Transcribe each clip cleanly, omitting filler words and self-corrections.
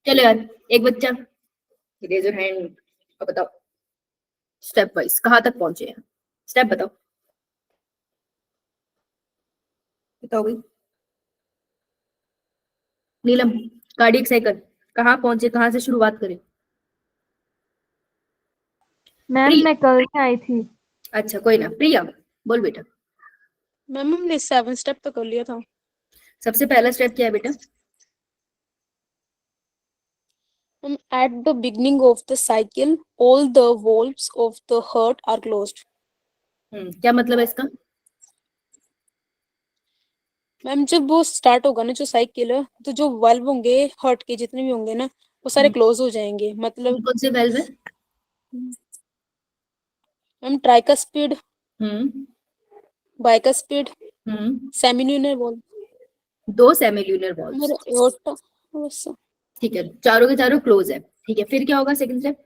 चलो यार, एक बच्चा रेज योर हैंड और बताओ स्टेप वाइज कहाँ तक पहुंचे हैं। स्टेप बताओ, बताओ भाई। नीलम, कार्डियक साइकिल कहाँ पहुंचे, कहाँ से शुरुआत करें। मैम प्रिया, मैं कल से आई थी। अच्छा कोई ना, प्रिया बोल बेटा। मैम हमने 7 स्टेप तो कर लिया था। सबसे पहला स्टेप क्या है बेटा। Ma'am at the beginning of the cycle all the valves of the heart are closed. क्या मतलब है इसका। मैम जब वो स्टार्ट होगा ना जो साइकिल, तो जो वाल्व होंगे हार्ट के जितने भी होंगे ना वो सारे क्लोज हो जाएंगे। मतलब कौन से वेल्व है। मैम ट्राइकस्पिड, हम्म बाइकस्पिड, हम्म सेमिन्यूनर वॉल्व, दो सेमिल्यूनर वॉल्व्स। मेरा एओर्टा बस। ठीक है, चारों के चारों क्लोज है। ठीक है, फिर क्या होगा सेकंड स्टेप।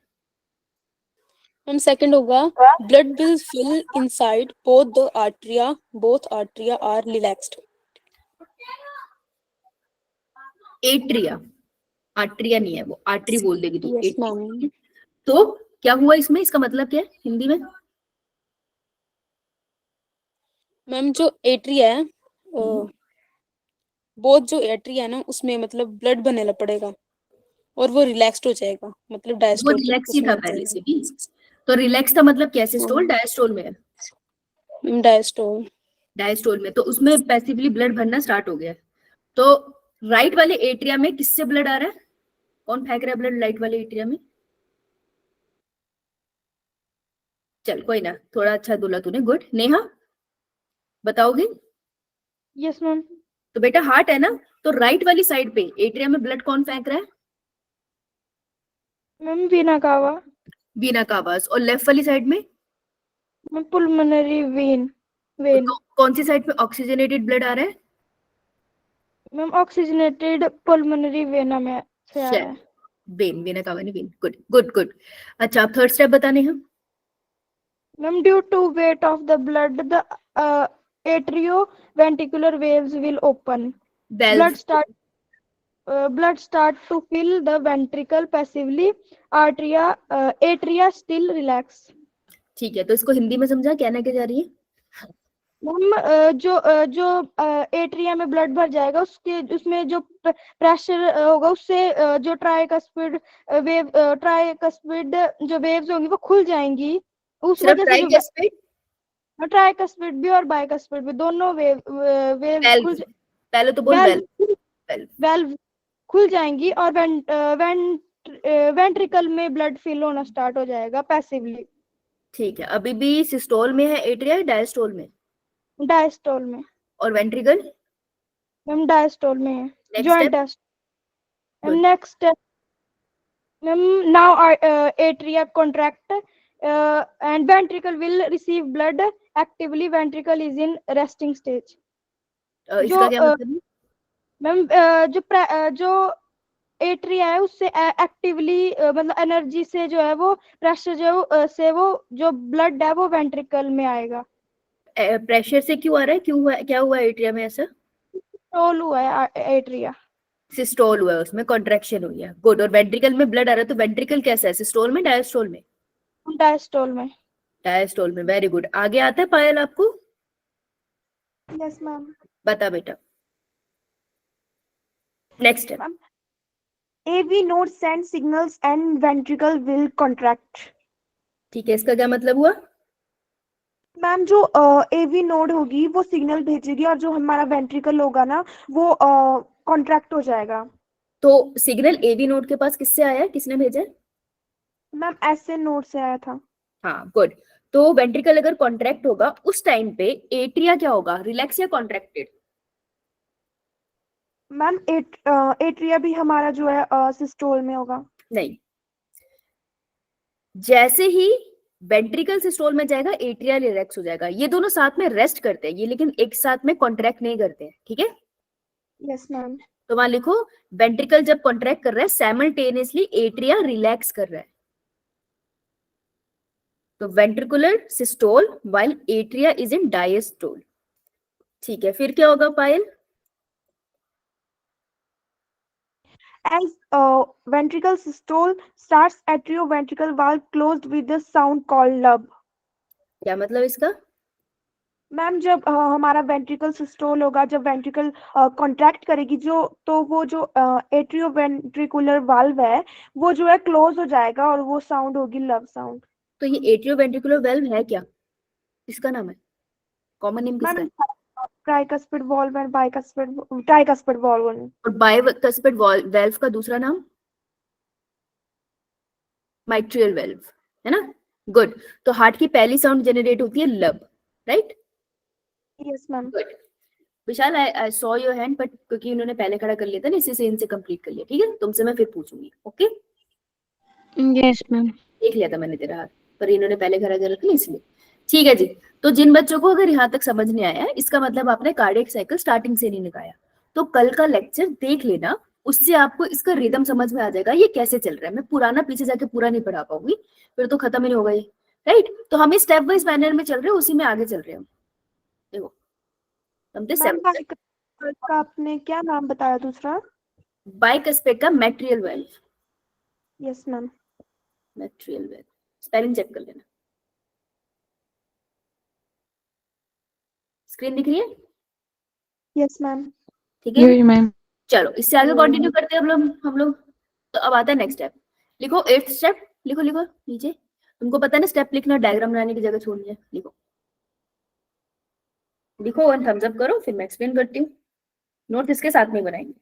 मैम सेकंड होगा blood will fill inside both arteria are relaxed. Atria, atria नहीं है वो, आर्टरी बोल देगी तू। Yes ma'am. तो क्या हुआ इसमें, इसका मतलब क्या है हिंदी में। मैम जो एट्रिया है, बोथ जो एट्री है ना उसमें मतलब ब्लड बनने लग पड़ेगा और वो रिलैक्स्ड हो जाएगा, मतलब वो डायस्टोल रिलैक्स ही उसमें था लग पहले जाएगा। से भी। तो रिलैक्स का मतलब क्या, सिस्टोल डायस्टोल में है। डायस्टोल। डायस्टोल में, तो उसमें पैसिवली ब्लड भरना स्टार्ट हो गया। तो राइट वाले एट्रिया में किससे ब्लड आ रहा है, कौन फेंक रहा है ब्लड राइट वाले एट्रिया में। चल कोई ना, थोड़ा अच्छा बोला तूने, गुड। नेहा बताओगे। Yes ma'am. तो बेटा हार्ट है ना, तो राइट वाली साइड पे एट्रिया में ब्लड कौन फेंक रहा है। मैम वीना कावा। वीना का आवाज। और लेफ्ट वाली साइड में मैम पुलमोनरी वेन। तो कौन सी साइड पे ऑक्सीजनेटेड ब्लड आ रहा है। मैम ऑक्सीजनेटेड पुलमोनरी वेना में से आ रहा है। वेन, वीना का वेन। Good good good. अच्छा, आप थर्ड स्टेप बताने हैं। Ma'am due to weight of the blood the atrioventricular waves will open. Valve. Blood start blood start to fill the ventricle passively. Atria still relax. ठीक है, तो इसको हिंदी में समझा, कहना क्या जा रही है। मैम जो एट्रिया में ब्लड भर जाएगा उसके उसमें जो प्रेशर होगा उससे जो ट्राइकस्पिड जो वेव्स होंगी वो खुल जाएंगी। उस सिर्फ वजह से जो ट्राइकस्पिड भी और बाइकस्पिड भी दोनों वेव्स वेल्व, खुल पहले तो बोल वेल्व। वेल्व। वेल्व खुल जाएंगी और वेंट्रिकल में ब्लड फिल होना स्टार्ट हो जाएगा पैसिवली। ठीक है, अभी भी सिस्टोल में है एट्रिया, डायस्टोल में। डायस्टोल में। और वेंट्रिकल मैम डायस्टोल में है। Next joint step. Diastole. Next now atria contract and ventricle will receive blood actively. Ventricle is in resting stage. जो इसका क्या मतलब है। मैम जो एट्रिया है उससे एक्टिवली मतलब एनर्जी से जो है वो प्रेशर से वो जो ब्लड है वो वेंट्रिकल में आएगा। प्रेशर से क्यों आ रहा है, क्यों हुआ, क्या हुआ एट्रिया में ऐसा। रोल हुआ है एट्रिया। सिस्टोल हुआ है, उसमें कॉन्ट्रैक्शन हुई है। गुड। और वेंट्रिकल में ब्लड आ रहा है, तो वेंट्रिकल कैसा है, सिस्टोल में डायस्टोल में। डायस्टोल में। डायस्टोल में, वेरी गुड। आगे आता है पायल आपको। Yes ma'am. बता बेटा, नेक्स्ट है। AV node send signals and ventricle will contract. ठीक है, इसका क्या मतलब हुआ। मैम जो एवी नोड होगी वो सिग्नल भेजेगी और जो हमारा वेंट्रिकल होगा ना वो कॉन्ट्रैक्ट हो जाएगा। तो सिग्नल एबी नोड के पास किससे आया है, किसने भेजा है। मैम ऐसे नोड से आया था। हाँ गुड। तो वेंट्रिकल अगर कॉन्ट्रैक्ट होगा उस टाइम पे एट्रिया क्या होगा, रिलैक्स या कॉन्ट्रैक्टेड। मैम एट्रिया भी हमारा जो है सिस्टोल में होगा। नहीं, जैसे ही वेंट्रिकल सिस्टोल में जाएगा एट्रिया रिलैक्स हो जाएगा। ये दोनों साथ में रेस्ट करते हैं ये, लेकिन एक साथ में कॉन्ट्रैक्ट नहीं करते हैं। ठीक है, यस मैम। तो वहां लिखो वेंट्रिकल जब कॉन्ट्रैक्ट कर रहा है साइमल्टेनियसली एट्रिया रिलैक्स कर रहा है। तो ventricular systole while atria is in diastole. ठीक है, फिर क्या होगा पायल। as ventricle systole starts, atrioventricular valve closed with the sound called lub. क्या मतलब इसका? मैम जब हमारा वेंट्रिकल सिस्टोल होगा, जब वेंट्रिकल कॉन्ट्रैक्ट करेगी जो, तो वो जो एट्रियोवेंट्रिकुलर वाल्व है वो जो है क्लोज हो जाएगा और वो साउंड होगी लव साउंड। तो ये एट्रियोवेंट्रिकुलर वेल्व है क्या? इसका नाम है, कॉमन नेम किसका मैम है? Tricuspid valve and bicuspid, tricuspid valve. और बाइकस्पिड वेल्व का दूसरा नाम माइट्रियल वेल्व, है ना? गुड। तो हार्ट की पहली साउंड जनरेट होती है लब, right? Yes ma'am. Good. Vishal, I saw your hand, but क्योंकि इन्होंने पहले खड़ा कर लिया था ना, इसी से इनसे कंप्लीट कर लिया, ठीक है? तुमसे मैं फिर पूछूंगी, ओके? Yes ma'am. देख लिया था मैंने तेरा हाथ, पर इन्होंने पहले खड़ा कर रखा इसलिए। ठीक है जी। तो जिन बच्चों को अगर यहाँ तक समझ नहीं आया, इसका मतलब आपने कार्डियक साइकिल स्टार्टिंग से नहीं निकाला, तो कल का लेक्चर देख लेना, उससे आपको इसका रिदम समझ में आ जाएगा ये कैसे चल रहा है। मैं पुराना पीछे जाके पूरा नहीं पढ़ा पाऊंगी, फिर तो खत्म ही नहीं होगा ये, राइट? तो हम स्टेप वाइज मैनर में चल रहे हैं, उसी में आगे चल रहे हैं हम। देखो मैम बाइकस्पिड का आपने क्या नाम बताया दूसरा? बाइकस्पिड का mitral valve. Yes ma'am. Mitral valve spelling check कर लेना, स्क्रीन दिख रही है? Yes ma'am. ठीक है मैम। चलो इससे आगे कंटिन्यू करते हैं हम लोग। तो अब आता है नेक्स्ट स्टेप। लिखो 8th स्टेप, लिखो लिखो नीचे। तुमको पता है ना स्टेप लिखना, डायग्राम बनाने की जगह छोड़नी है। लिखो लिखो और थम्स अप करो, फिर मैं एक्सप्लेन करती हूँ। नोट इसके साथ में बनाएंगे।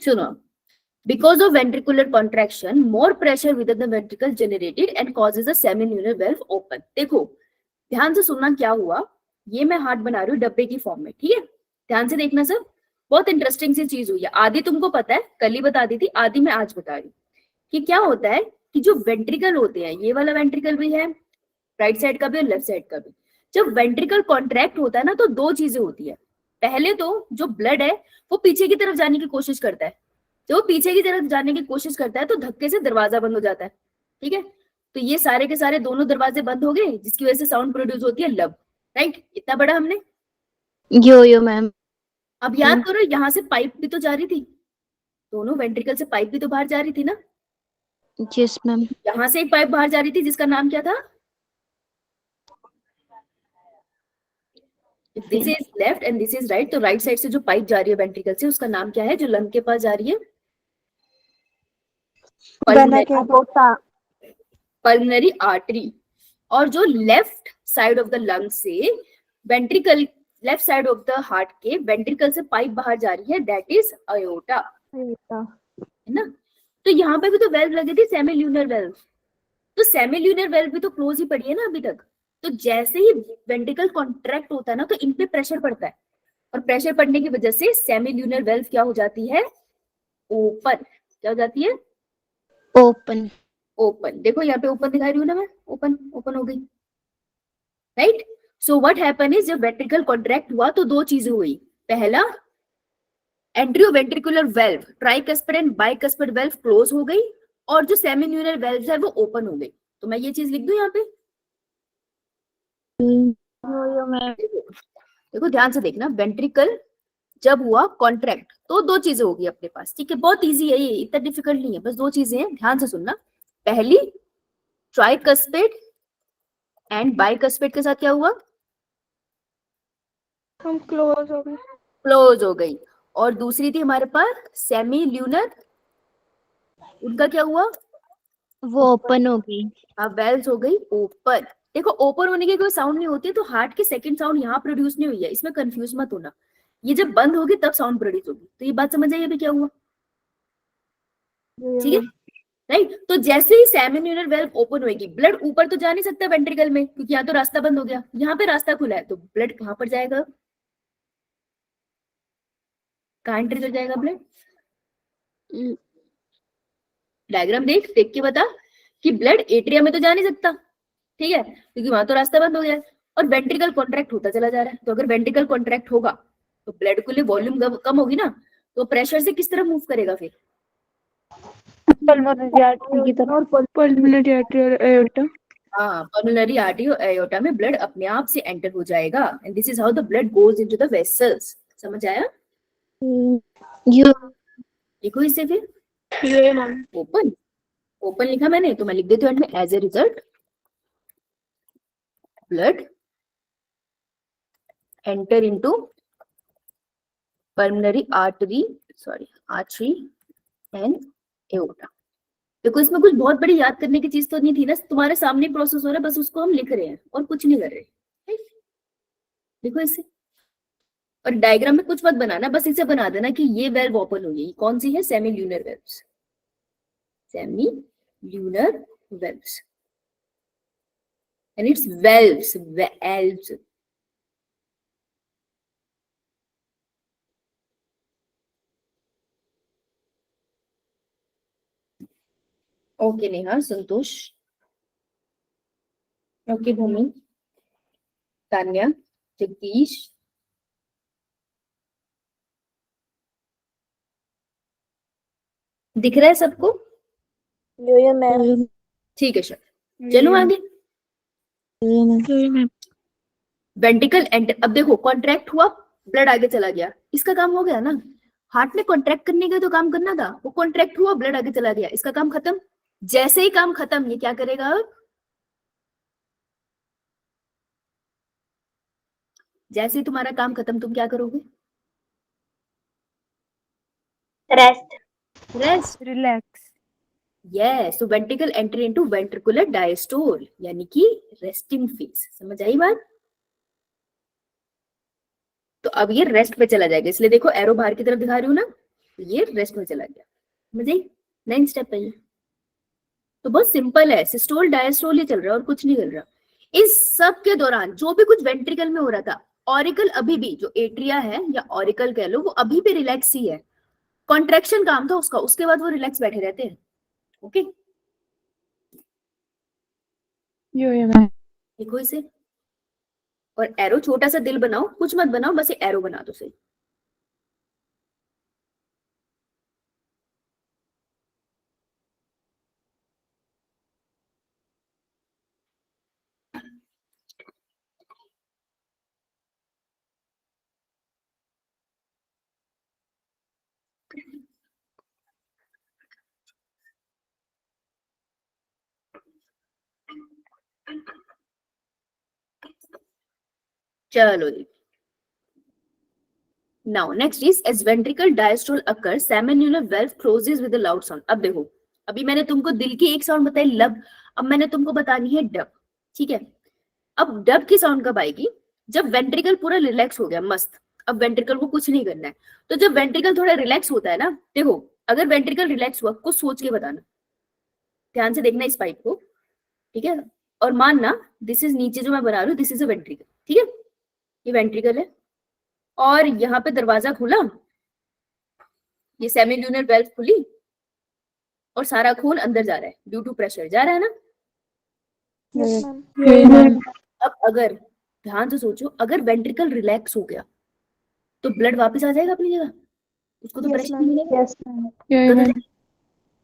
सुनो, because of ventricular contraction, more pressure within the ventricle generated and causes a semilunar valve open। देखो ध्यान से सुनना क्या हुआ, ये मैं हार्ट बना रही हूँ डब्बे की फॉर्म में, ठीक है? ध्यान से देखना सब, बहुत इंटरेस्टिंग सी चीज हुई है। आदि तुमको पता है, कल ही बता दी थी, आदि मैं आज बता रही हूँ कि क्या होता है कि जो वेंट्रिकल होते हैं, ये वाला वेंट्रिकल भी है, राइट साइड का भी और लेफ्ट साइड का भी। जब वेंट्रिकल कॉन्ट्रैक्ट होता है ना, तो दो चीजें होती है। पहले तो जो ब्लड है वो पीछे की तरफ जाने की कोशिश करता है, जब वो पीछे की तरफ जाने की कोशिश करता है तो धक्के से दरवाजा बंद हो जाता है, ठीक है? तो ये सारे के सारे दोनों दरवाजे बंद हो गए, जिसकी वजह से साउंड प्रोड्यूस होती है लब, राइट? इतना बड़ा हमने। यो मैम। अब याद करो, यहाँ से पाइप भी तो जा रही थी, दोनों वेंट्रिकल से पाइप भी तो बाहर जा रही थी ना। Yes ma'am. यहाँ से एक पाइप बाहर जा रही थी जिसका नाम क्या था? This is left and this is right, तो राइट साइड से जो पाइप जा रही है वेंट्रिकल से, उसका नाम क्या है? जो लंग के पास जा रही है, पल्मोनरी आर्टरी। और जो left side of the lung से ventricle, left side of the heart के वेंट्रिकल से पाइप बाहर जा रही है, दैट इज अयोर्टा, है ना? तो यहाँ पे भी तो वेल्व लगे थे, सेमील्यूनर वेल्व। तो सेमील्यूनर वेल्व भी तो क्लोज ही पड़ी है ना अभी तक। तो जैसे ही वेंट्रिकल कॉन्ट्रैक्ट होता है ना, तो इन पे प्रेशर पड़ता है, और प्रेशर पड़ने की वजह से सेमील्यूनर वेल्व क्या हो जाती है? ओपन। क्या हो जाती है? ओपन। ओपन। देखो यहाँ पे ओपन दिखाई रही हूँ ना मैं, ओपन ओपन हो गई, right? So what happen is, जब वेंट्रिकल कॉन्ट्रैक्ट हुआ तो दो चीजें हुई। पहला, atrioventricular valve, tricuspid and bicuspid valve close हो गई, और जो सेमील्यूनर वेल्व है वो ओपन हो गई। तो मैं ये चीज लिख दूं यहाँ पे? देखो ध्यान से देखना, वेंट्रिकल जब हुआ कॉन्ट्रैक्ट तो दो चीजें होगी अपने पास, ठीक है? बहुत इजी है ये, इतना डिफिकल्ट नहीं है, बस दो चीजें हैं, ध्यान से सुनना। पहली, ट्राइकस्पिड एंड बाइकस्पिड के साथ क्या हुआ? हम क्लोज हो गए, क्लोज हो गई। और दूसरी थी हमारे पास सेमील्यूनर, उनका क्या हुआ? वो ओपन हो गई। अब वेल्व्स हो गई ओपन। देखो ओपन होने की कोई साउंड नहीं होती, तो हार्ट की सेकंड साउंड यहाँ प्रोड्यूस नहीं हुई है, इसमें कंफ्यूज मत होना। ये जब बंद होगी तब साउंड प्रोड्यूस होगी। तो ये बात समझ आई अभी क्या हुआ? ठीक है? राइट। तो जैसे ही सेमिन्यूलर वेल्व ओपन होगी, ब्लड ऊपर तो जा नहीं सकता वेंट्रिकल में, क्योंकि यहाँ तो रास्ता बंद हो गया, यहाँ पे रास्ता खुला है, तो ब्लड कहाँ पर जाएगा, कहाँ एंट्री कर जाएगा ब्लड? डायग्राम देख देख के बता कि ब्लड एट्रिया में तो जा नहीं सकता, ठीक है, क्योंकि वहां तो रास्ता बंद हो गया है, और वेंट्रिकल कॉन्ट्रैक्ट होता चला जा रहा है। तो अगर वेंट्रिकल कॉन्ट्रैक्ट होगा तो ब्लड के लिए वॉल्यूम कम होगी ना, तो प्रेशर से किस तरह मूव करेगा फिर? पल्मोनरी आर्टरी की तरफ, पल्मोनरी आर्टरी और एओर्टा। हाँ, पल्मोनरी आर्टरी और एओर्टा में ब्लड अपने आप से एंटर हो जाएगा, and this is how the blood goes into the vessels. समझ आया? देखो इसे फिर, ओपन ओपन लिखा मैंने, तो मैं लिख देती हूँ एंड में, as a result blood enter into pulmonary artery and aorta. देखो इसमें कुछ बहुत बड़ी याद करने की चीज तो नहीं थी ना, तुम्हारे सामने प्रोसेस हो रहा है, बस उसको हम लिख रहे हैं और कुछ नहीं कर रहे। right? देखो इसे, और डायग्राम में कुछ मत बनाना, बस इसे बना देना कि ये वेल्व ओपन होगी। कौन सी है? Semilunar valves, semilunar valves, and its valves. Okay Neha, Santosh, okay Bhumi, Tanya, Jagdish, दिख रहा है सबको? ठीक है सर, चलो आगे। वेंट्रिकल एंटर, अब देखो कॉन्ट्रैक्ट हुआ, ब्लड आगे चला गया, इसका काम हो गया ना। हार्ट में कॉन्ट्रैक्ट करने का तो काम करना था, वो कॉन्ट्रैक्ट हुआ, ब्लड आगे चला गया, इसका काम खत्म। जैसे ही काम खत्म, ये क्या करेगा? जैसे ही तुम्हारा काम खत्म, तुम क्या करोगे? Rest, relax. Yes. So ventricle enter into ventricular diastole, यानी कि रेस्टिंग फेज। समझ आई बात? तो अब ये रेस्ट पे चला जाएगा, इसलिए देखो एरो बाहर की तरफ दिखा रही हूँ ना, तो ये रेस्ट में चला गया। समझ आई? नेक्स्ट स्टेप है ये, तो बहुत सिंपल है, सिस्टोल डायस्टोल ही चल रहा है और कुछ नहीं चल रहा। इस सब के दौरान जो भी कुछ वेंट्रिकल में हो रहा था, ऑरिकल अभी भी, जो एट्रिया है या ऑरिकल कह लो, वो अभी भी रिलैक्स ही है। कॉन्ट्रैक्शन काम था उसका, उसके बाद वो रिलैक्स बैठे रहते हैं। ओके, देखो इसे, और एरो छोटा सा दिल बनाओ, कुछ मत बनाओ, बस ये एरो बना दो सही। चलो जी, now next is as ventricle diastole occurs, seminal valve closes with a loud sound। अब देखो, अभी मैंने तुमको दिल की एक साउंड बताई लब, अब मैंने तुमको बतानी है डब, ठीक है। अब डब की साउंड कब आएगी? जब वेंट्रिकल पूरा रिलैक्स हो गया, मस्त, अब वेंट्रिकल को कुछ नहीं करना है। तो जब वेंट्रिकल थोड़ा रिलैक्स होता है ना, देखो अगर वेंट्रिकल रिलैक्स हुआ, कुछ सोच के बताना, ध्यान से देखना इस पाइप को, ठीक है, और मानना दिस इज, नीचे जो मैं बना रही हूँ दिस इज अ वेंट्रिकल, ठीक है, ये वेंट्रिकल है, और यहाँ पे दरवाजा खुला, ये सेमिल्यूनर वेल्व खुली, और सारा खून अंदर जा रहा है, ड्यू टू प्रेशर जा रहा है ना। अब अगर ध्यान से सोचो, अगर वेंट्रिकल रिलैक्स हो गया तो ब्लड वापस आ जाएगा अपनी जगह, उसको तो प्रेशर नहीं मिलेगा।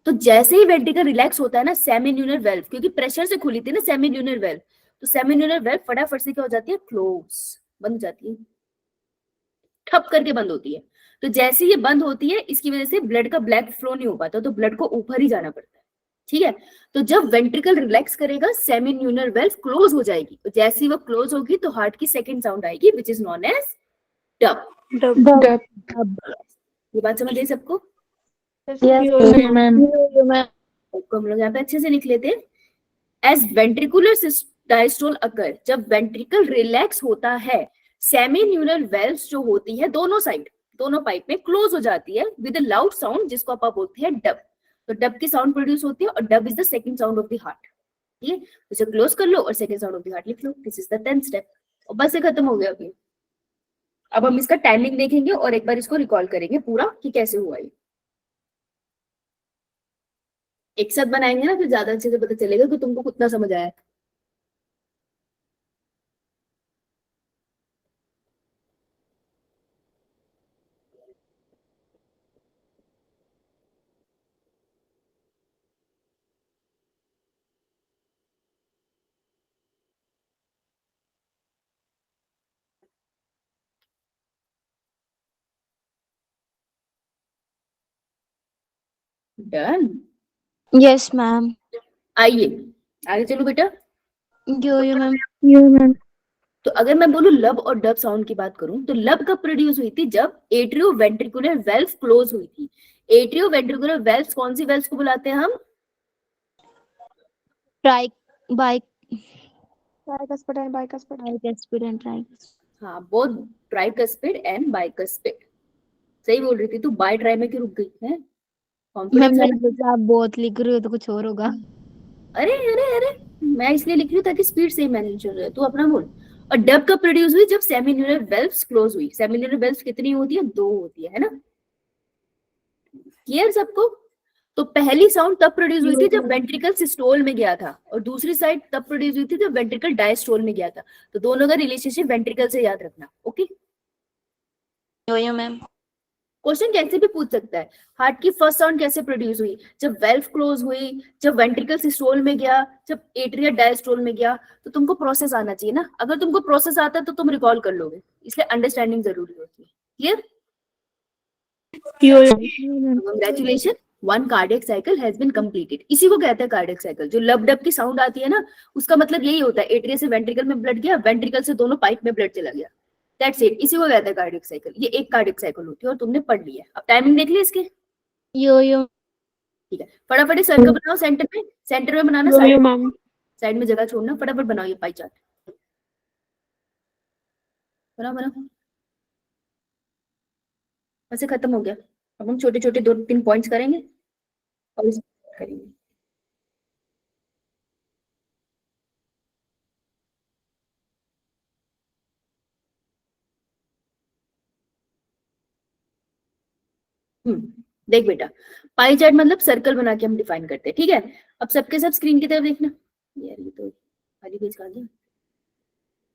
तो जैसे ही वेंट्रिकल रिलैक्स होता है ना, सेमिल्यूनर वेल्व, क्योंकि प्रेशर से खुली थी ना सेमिल्यूनर वेल्व, तो सेमिल्यूनर वेल्व फटाफट से क्या हो जाती है? क्लोज, बंद हो जाती है, ठप करके बंद होती है। तो जैसे ये बंद होती है, इसकी वजह से ब्लड का ब्लैक फ्लो नहीं हो पाता, तो ब्लड को ऊपर ही जाना पड़ता है, ठीक है। तो जब वेंट्रिकल रिलैक्स करेगा, सेमिल्यूनर वेल्व क्लोज हो जाएगी, तो जैसे ही वो क्लोज होगी तो हार्ट की सेकंड साउंड आएगी, which is known as dub. ये बात समझ आई सबको? हम लोग यहाँ पे अच्छे से लिख लेते हैं, एज वेंट्रिकुलर डायस्टोल अकर, जब वेंट्रिकल रिलैक्स होता है, सेमिल्यूनर वेल्व्स जो होती है दोनों साइड, दोनों पाइप में क्लोज हो जाती है विद अ लाउड साउंड, जिसको आप बोलते हैं डब। तो डब की साउंड प्रोड्यूस होती है और dub is the second sound of the heart. ठीक है, इसे क्लोज कर लो और second sound of the heart लिख लो। This is the 10th step और बस ये खत्म हो गया अभी। अब हम इसका टाइमिंग देखेंगे और एक बार इसको रिकॉल करेंगे पूरा कि कैसे हुआ ये। एक साथ बनाएंगे ना, फिर ज्यादा अच्छे से पता चलेगा कि तुमको कितना समझ आया। डन। Yes ma'am. आइए आगे चलो बेटा। यो मैम। तो अगर मैं बोलूं लब और डब साउंड की बात करूं तो लब कब प्रोड्यूस हुई थी? जब एट्रियो वेंट्रिकुलर वेल्व क्लोज हुई थी। एट्रियो वेंट्रिकुलर वेल्व कौन सी वेल्व को बुलाते हैं हम? Tricuspid and bicuspid. हाँ, बोथ ट्राइकस्पिड एंड बाइकस्पिड। सही बोल रही थी तू, बाय ट्राई में क्यों रुक गई है? Ma'am confidence. मैंने सोचा आप बहुत लिख रही हो तो कुछ और होगा। अरे अरे अरे, मैं इसलिए लिख रही हूँ ताकि स्पीड से मैनेज हो जाए, तू अपना बोल। और डब कब प्रोड्यूस हुई? जब सेमिन्यूलर वेल्व्स क्लोज हुई। सेमिन्यूलर वेल्व्स कितनी होती है? 2 होती है ना? क्लियर सबको? तो पहली साउंड तब प्रोड्यूस हुई थी जब वेंट्रिकल सिस्टोल में गया था और दूसरी साइड तब प्रोड्यूस हुई थी जब वेंट्रिकल डायस्टोल में गया था। तो दोनों का रिलेशनशिप वेंट्रिकल से याद रखना। ओके, यो मैम। क्वेश्चन कैसे भी पूछ सकता है। हार्ट की फर्स्ट साउंड कैसे प्रोड्यूस हुई? जब वेल्व क्लोज हुई, जब वेंट्रिकल सिस्टोल में गया, जब एट्रिया डायस्टोल में गया। तो तुमको प्रोसेस आना चाहिए ना। अगर तुमको प्रोसेस आता है तो तुम रिकॉल कर लोगे, इसलिए अंडरस्टैंडिंग जरूरी होती है। Clear? Congratulation, 1 cardiac cycle has been completed. इसी को कहते हैं कार्डियक साइकिल। जो लब डब की साउंड आती है ना, उसका मतलब यही होता है एट्रिया से वेंट्रिकल में ब्लड गया, वेंट्रिकल से दोनों पाइप में ब्लड चला गया। दैट्स इट, इसी को कहते हैं कार्डियक साइकिल। ये एक कार्डियक साइकिल होती है और तुमने पढ़ लिया। अब टाइमिंग देख ली इसके? यो ठीक है, फटाफट सर्कल बनाओ सेंटर में। सेंटर में बनाना, साइड में जगह छोड़ना। फटाफट बनाओ ये पाई चार्ट। बनाओ बनाओ। वैसे खत्म हो गया। अब हम छोटे छोटे 2-3 पॉइंट्स करेंगे और इसे करेंगे। देख बेटा, पाई चार्ट मतलब सर्कल बना के हम डिफाइन करते हैं। ठीक है, अब सबके सब स्क्रीन की तरफ देखना। यार ये तो खाली पेज कहाँ गया?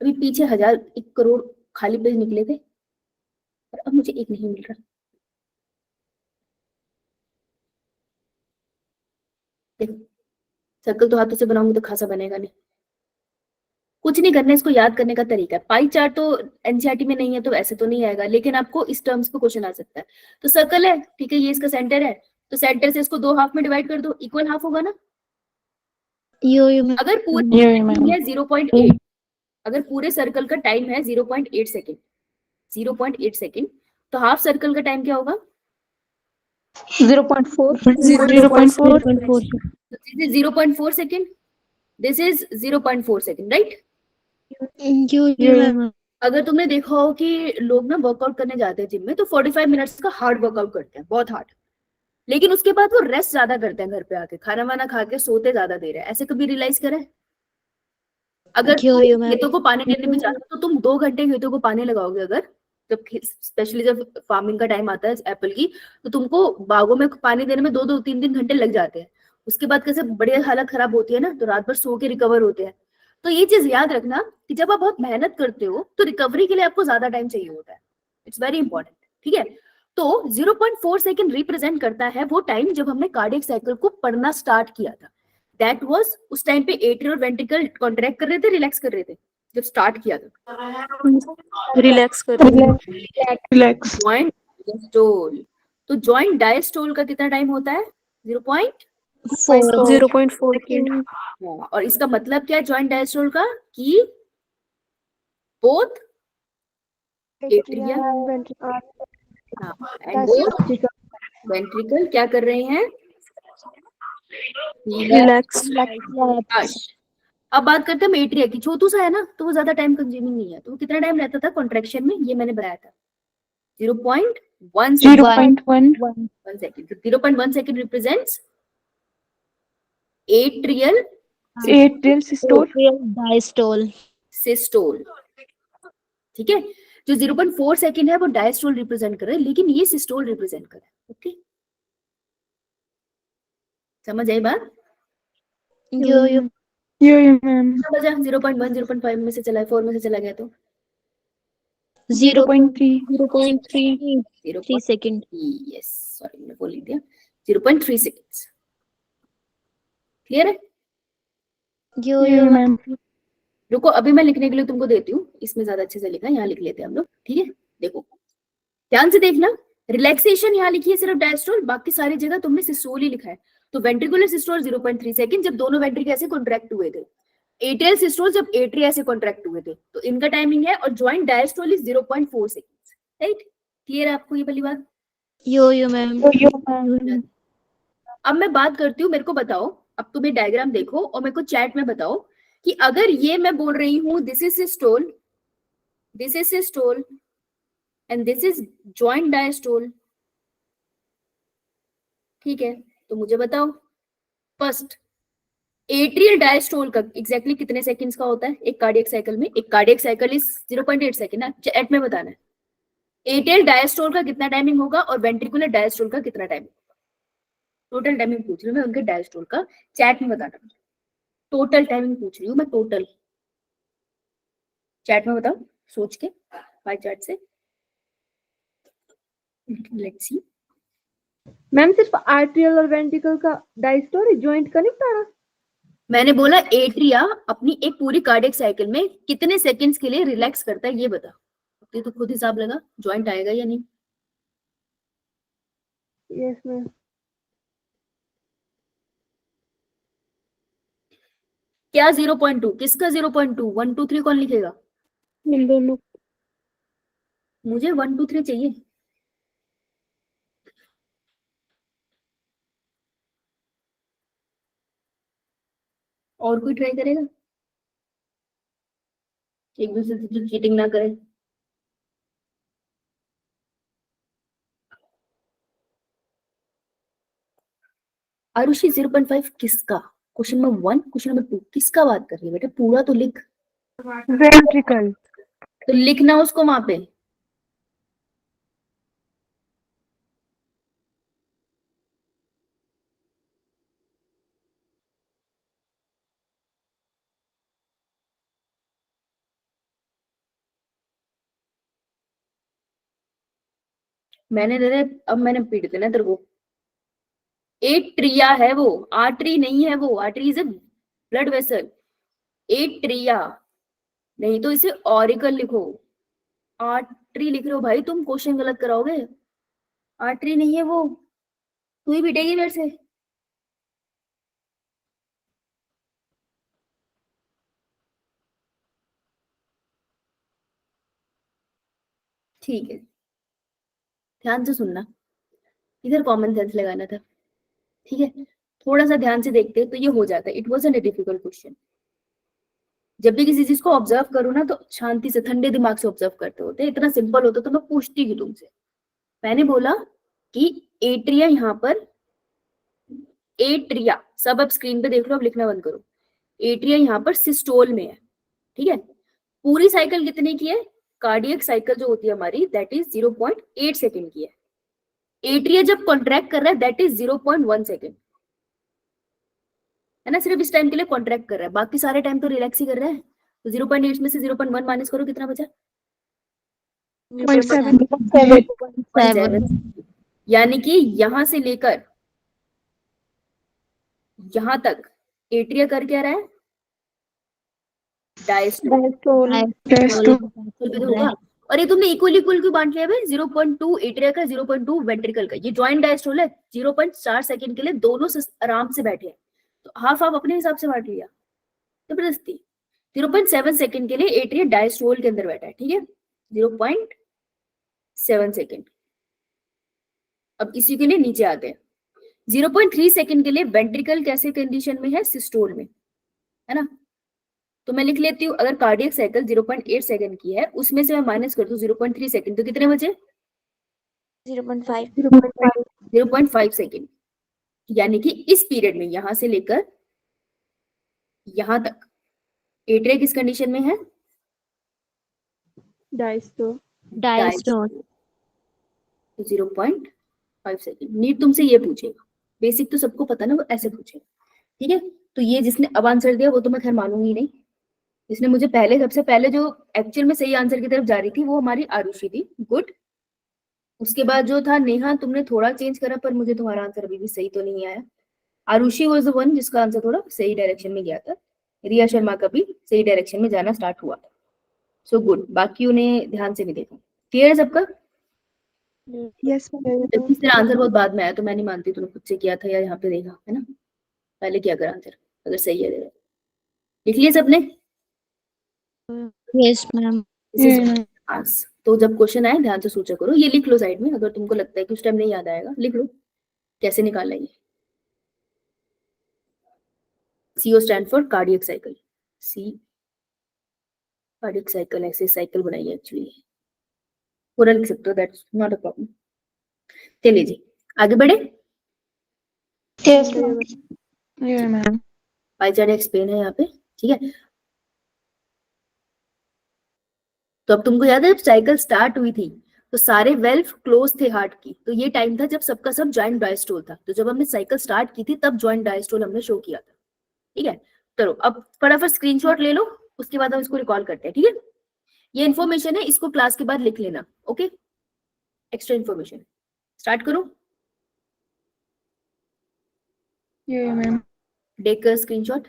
अभी पीछे 1 करोड़ खाली पेज निकले थे और अब मुझे एक नहीं मिल रहा। देखो, सर्कल तो हाथों से बनाऊंगी तो खासा बनेगा नहीं। कुछ नहीं करना, इसको याद करने का तरीका है। पाई चार्ट तो एनसीईआरटी में नहीं है तो ऐसे तो नहीं आएगा, लेकिन आपको इस टर्म्स पे क्वेश्चन आ सकता है। तो सर्कल है, ठीक है, ये इसका सेंटर है, तो सेंटर से इसको 2 हाफ में डिवाइड कर दो, इक्वल हाफ होगा ना? यो मैम। अगर पूरे 0.8, अगर पूरे सर्कल का टाइम है 0.8 सेकेंड, 0.8 सेकेंड, तो हाफ सर्कल का टाइम क्या होगा? 0.4 second. This is 0.4 second, right? Yo ma'am. अगर तुमने देखा हो कि लोग ना वर्कआउट करने जाते हैं जिम में, तो 45 मिनट्स का हार्ड वर्कआउट करते हैं, बहुत हार्ड, लेकिन उसके बाद वो रेस्ट ज्यादा करते हैं घर पे आके, खाना वाना खा के सोते ज्यादा देर है। ऐसे कभी रियलाइज करा है? अगर खेतों को पानी देने में चाहते हो तो तुम 2 घंटे खेतों को पानी लगाओगे। अगर जब स्पेशली जब फार्मिंग का टाइम आता है एप्पल की, तो तुमको बागों में पानी देने में 2-3 घंटे लग जाते हैं। उसके बाद कैसे बड़ी हालत खराब होती है ना, तो रात भर सो के रिकवर होते हैं। तो ये चीज याद रखना कि जब आप बहुत मेहनत करते हो तो रिकवरी के लिए आपको ज्यादा टाइम चाहिए होता है। इट्स वेरी इंपॉर्टेंट, ठीक है? तो 0.4 सेकेंड रिप्रेजेंट करता है वो टाइम जब हमने कार्डियक साइकिल को पढ़ना स्टार्ट किया था। दैट वाज उस टाइम पे एट्रियल और वेंट्रिकल कॉन्ट्रैक्ट कर रहे थे, रिलैक्स कर रहे थे जब स्टार्ट किया था? रिलैक्स कर रिलैक्स। Joint diastole. तो जॉइंट डायस्टोल का कितना टाइम होता है? 0.4 हाँ, और इसका मतलब क्या है जॉइंट डायस्टोल का? कि both atria and both ventricle क्या कर रहे हैं? रिलैक्स। अब बात करते हैं एट्रिया की। छोटू सा है ना, तो वो ज्यादा टाइम कंज्यूमिंग नहीं है। तो वो कितना टाइम रहता था कॉन्ट्रैक्शन में? ये मैंने बताया था 0.1 second. 0.1 second represents atrial atrial systole, Atrial diastole. Systole, ठीक है। जो 0.4 सेकंड है वो डायस्टोल रिप्रेजेंट कर रहा है, लेकिन ये सिस्टोल रिप्रेजेंट कर रहा है। ओके, समझ आई बात? Yo-yo. यो मैम, 0.1 0.5 में से चला है, 4 में से चला गया तो 0.3, 0.3 3 second. यस, सॉरी मैंने बोल दिया 0.3 सेकंड्स। क्लियर है? Yo-yo. मैम, रुको, अभी मैं लिखने के लिए तुमको देती हूँ, इसमें ज्यादा अच्छे से लिखा है, यहाँ लिख लेते हैं हम लोग, ठीक है। देखो ध्यान से देखना, रिलैक्सेशन यहाँ लिखी है सिर्फ डायस्टोल, बाकी सारी जगह तुमने सिस्टोल ही लिखा है। तो वेंट्रिकुलर सिस्टोल 0.3 सेकंड जब दोनों वेंट्रिकल ऐसे कॉन्ट्रैक्ट हुए थे, एट्रियल सिस्टोल जब एट्रिया से कॉन्ट्रैक्ट हुए थे, तो इनका टाइमिंग है, और joint diastole is 0.4 seconds, right? Clear है आपको ये वाली बात? Yo-yo, ma'am. यो मैम, अब मैं बात करती हूँ, मेरे को बताओ, अब तुम ये डायग्राम देखो और मेरे को चैट में बताओ कि अगर ये मैं बोल रही हूँ this is systole, this is systole and this is joint diastole, ठीक है, तो मुझे बताओ फर्स्ट एट्रियल डायस्टोल का एग्जैक्टली कितने सेकंड्स का होता है एक कार्डियक साइकिल में? एक कार्डियक साइकिल इज 0.8 सेकंड ना, चैट में बताना है। एट्रियल डायस्टोल का कितना टाइमिंग होगा और वेंट्रिकुलर डायस्टोल का कितना टाइमिंग? टोटल टाइमिंग पूछ रही हूँ मैं उनके डायस्टोल का, चैट में बताना। टोटल टाइमिंग पूछ रही हूँ मैं, टोटल, चैट में बताओ सोच के पाई चार्ट से। लेट्स सी, मैम सिर्फ आर्ट्रियल और वेंट्रिकल का डायस्टोल जॉइंट का नहीं सारा? मैंने बोला एट्रिया अपनी एक पूरी कार्डियक साइकिल में कितने सेकंड्स के लिए रिलैक्स करता है ये बता। ये तो खुद हिसाब लगा, जॉइंट आएगा या नहीं। यस मैम, क्या 0.2? किसका 0.2? 1 2 3 कौन लिखेगा? इन दोनों। मुझे 1 2 3 चाहिए। और कोई ट्राई करेगा? एक दूसरे से जो चीटिंग ना करे। आरुषि 0.5 किसका? क्वेश्चन नंबर 1, क्वेश्चन नंबर 2 किसका बात कर रही है बेटा? पूरा तो लिख, वेंट्रिकल, तो लिखना उसको वहां पे। मैंने दे अब मैंने पीट देना तेरे को। एट्रिया है वो, आर्टरी नहीं है वो। Artery is a blood vessel. Atria नहीं तो इसे ऑरिकल लिखो। आर्टरी लिख रहे हो भाई तुम, क्वेश्चन गलत कराओगे। आर्टरी नहीं है वो, तू ही पीटेगी मेरे से। ठीक है, ध्यान से सुनना, इधर कॉमन सेंस लगाना था, ठीक है। थोड़ा सा ध्यान से देखते तो ये हो जाता है। It was an difficult question. जब भी किसी चीज को ऑब्जर्व करो ना तो शांति से ठंडे दिमाग से ऑब्जर्व करते होते। इतना सिंपल होता तो मैं पूछती क्यों तुमसे। मैंने बोला कि एट्रिया यहाँ पर, एट्रिया सब अब स्क्रीन पे देख लो, अब लिखना बंद करो। एट्रिया यहाँ पर सिस्टोल में है, ठीक है। पूरी साइकिल कितने की है? कार्डियक साइकिल जो होती है हमारी दैट इज 0.8 सेकंड की है। एट्रिया जब कॉन्ट्रैक्ट कर रहा है दैट इज 0.1 सेकंड, है ना। सिर्फ इस टाइम के लिए कॉन्ट्रैक्ट कर रहा है, बाकी सारे टाइम तो रिलैक्स ही कर रहा है। तो 0.8 में से 0.1 माइनस करो, कितना बचा? 0.7, 0.7। यानी कि यहां से लेकर यहां तक एट्रिया कर क्या रहा है? डायस्टोल डायस्टोल, होगा। और ये तुमने इक्वल इक्वल क्यों बांट लिया भाई? 0.2 एट्रिया का, 0.2 वेंट्रिकल का। ये जॉइंट डायस्टोल है, 0.4 सेकंड के लिए दोनों आराम से बैठे हैं, तो हाफ हाफ अपने हिसाब से बांट लिया जबरदस्ती। 0.7 सेकंड के लिए एट्रिया डायस्टोल के अंदर बैठा है, ठीक है। 0.7 सेकंड। अब इसी के लिए नीचे आते हैं। 0.3 सेकंड के लिए वेंट्रिकल कैसे कंडीशन में है? सिस्टोल में, है ना। तो मैं लिख लेती हूँ, अगर कार्डियक साइकिल 0.8 सेकंड की है, उसमें से मैं माइनस कर दूं 0.3 सेकंड, तो कितने बचे? 0.5. 0.5 सेकंड। यानी कि इस पीरियड में यहां से लेकर यहाँ तक एट्रिया किस कंडीशन में है? डायस्टोल। Diastole. 0.5 सेकेंड। नीट तुमसे ये पूछेगा, बेसिक तो सबको पता ना, वो ऐसे पूछेगा, ठीक है। तो ये जिसने अब आंसर दिया वो तो मैं खैर मानूंगी नहीं, जिसने मुझे पहले सबसे पहले जो एक्चुअल में सही आंसर की तरफ जा रही थी वो हमारी आरुषि थी, गुड। उसके बाद जो था नेहा, तुमने थोड़ा चेंज करा पर मुझे तुम्हारा आंसर अभी भी सही तो नहीं आया। आरुषि वाज द वन जिसका आंसर थोड़ा सही डायरेक्शन में गया था। रिया शर्मा का भी सही डायरेक्शन में जाना स्टार्ट हुआ था, सो गुड। बाकी उन्हें ध्यान से नहीं देखा। क्लियर है सबका? यस जबकि तेरा आंसर बहुत बाद में आया तो मैं नहीं मानती तूने खुद से किया था या यहाँ पे देखा है ना। पहले क्या कर आंसर, अगर सही है तेरा। लिख लिया सबने? Yes, ma'am. This is answer. तो जब क्वेश्चन आए ध्यान से सोचा करो, ये लिख लो साइड में, अगर तुमको लगता है कि उस टाइम नहीं याद आएगा लिख लो कैसे निकालना है ये। CO stand for cardiac cycle. C cardiac cycle, ऐसे साइकिल बनाई है एक्चुअली, पूरा लिख सकते हो, दैट्स नॉट अ प्रॉब्लम। चलिए जी आगे बढ़े। Yes ma'am. Pie chart explain है यहाँ पे, ठीक है। तो अब तुमको याद है जब साइकिल स्टार्ट हुई थी तो सारे वेल्व क्लोज थे हार्ट की, तो ये टाइम था जब सबका सब जॉइंट डायस्टोल था। तो जब हमने साइकिल स्टार्ट की थी तब जॉइंट डायस्टोल हमने शो किया था, ठीक है। चलो अब फटाफट स्क्रीनशॉट ले लो, उसके बाद हम इसको रिकॉल करते हैं, ठीक है। ये इन्फॉर्मेशन है, इसको क्लास के बाद लिख लेना, ओके। एक्स्ट्रा इन्फॉर्मेशन, स्टार्ट करो। Ma'am. Take screenshot.